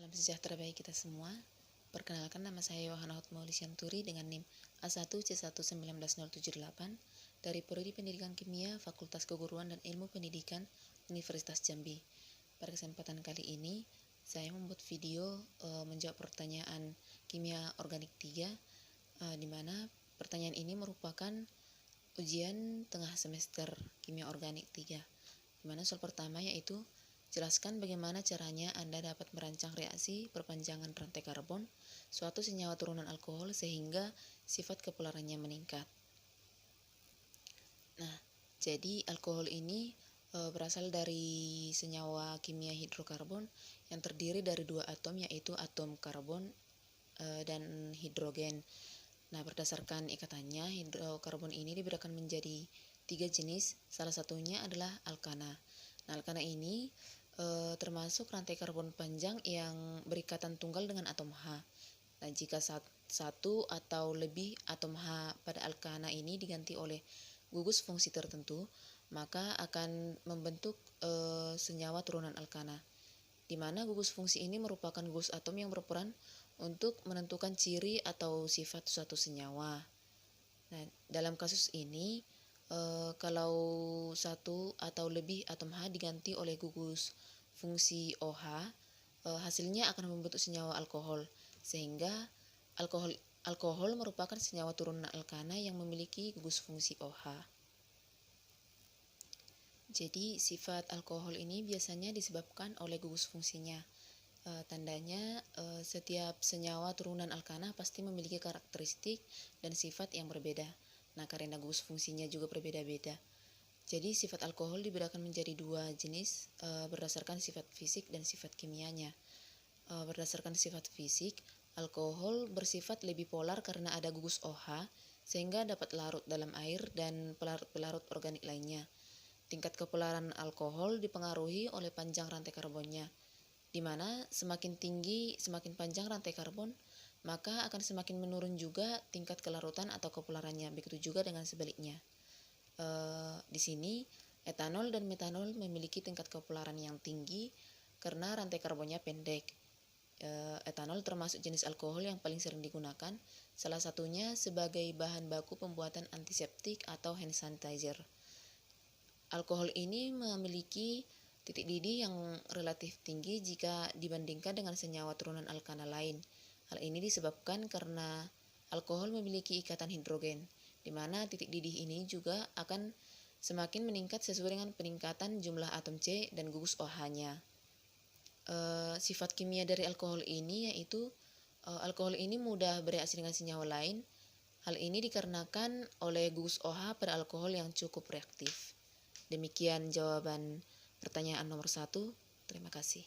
Salam sejahtera bagi kita semua. Perkenalkan, nama saya Yohana Hotmauli Syanturi dengan NIM A1C11978 dari Prodi Pendidikan Kimia Fakultas Keguruan dan Ilmu Pendidikan Universitas Jambi. Pada kesempatan kali ini, saya membuat video menjawab pertanyaan Kimia Organik 3, di mana pertanyaan ini merupakan ujian tengah semester Kimia Organik 3, di mana soal pertama yaitu jelaskan bagaimana caranya Anda dapat merancang reaksi perpanjangan rantai karbon suatu senyawa turunan alkohol sehingga sifat kepolarannya meningkat. Nah, jadi alkohol ini berasal dari senyawa kimia hidrokarbon yang terdiri dari dua atom, yaitu atom karbon dan hidrogen. Nah, berdasarkan ikatannya, hidrokarbon ini dibedakan menjadi 3 jenis, salah satunya adalah alkana. Nah, alkana ini termasuk rantai karbon panjang yang berikatan tunggal dengan atom H. Nah, jika satu atau lebih atom H pada alkana ini diganti oleh gugus fungsi tertentu, maka akan membentuk senyawa turunan alkana, di mana gugus fungsi ini merupakan gugus atom yang berperan untuk menentukan ciri atau sifat suatu senyawa. Nah, dalam kasus ini, kalau satu atau lebih atom H diganti oleh gugus fungsi OH, hasilnya akan membentuk senyawa alkohol, sehingga alkohol merupakan senyawa turunan alkana yang memiliki gugus fungsi OH. Jadi sifat alkohol ini biasanya disebabkan oleh gugus fungsinya. Tandanya setiap senyawa turunan alkana pasti memiliki karakteristik dan sifat yang berbeda. Nah, karena gugus fungsinya juga berbeda-beda, jadi sifat alkohol dibedakan menjadi dua jenis berdasarkan sifat fisik dan sifat kimianya. Berdasarkan sifat fisik, alkohol bersifat lebih polar karena ada gugus OH sehingga dapat larut dalam air dan pelarut-pelarut organik lainnya. Tingkat kepolaran alkohol dipengaruhi oleh panjang rantai karbonnya, di mana semakin tinggi, semakin panjang rantai karbon, maka akan semakin menurun juga tingkat kelarutan atau kepolarannya. Begitu juga dengan sebaliknya. Di sini etanol dan metanol memiliki tingkat kepolaran yang tinggi karena rantai karbonnya pendek. Etanol termasuk jenis alkohol yang paling sering digunakan, salah satunya sebagai bahan baku pembuatan antiseptik atau hand sanitizer. Alkohol ini memiliki titik didih yang relatif tinggi jika dibandingkan dengan senyawa turunan alkana lain. Hal ini disebabkan karena alkohol memiliki ikatan hidrogen, di mana titik didih ini juga akan semakin meningkat sesuai dengan peningkatan jumlah atom C dan gugus OH-nya. Sifat kimia dari alkohol ini yaitu alkohol ini mudah bereaksi dengan senyawa lain. Hal ini dikarenakan oleh gugus OH pada alkohol yang cukup reaktif. Demikian jawaban pertanyaan nomor 1. Terima kasih.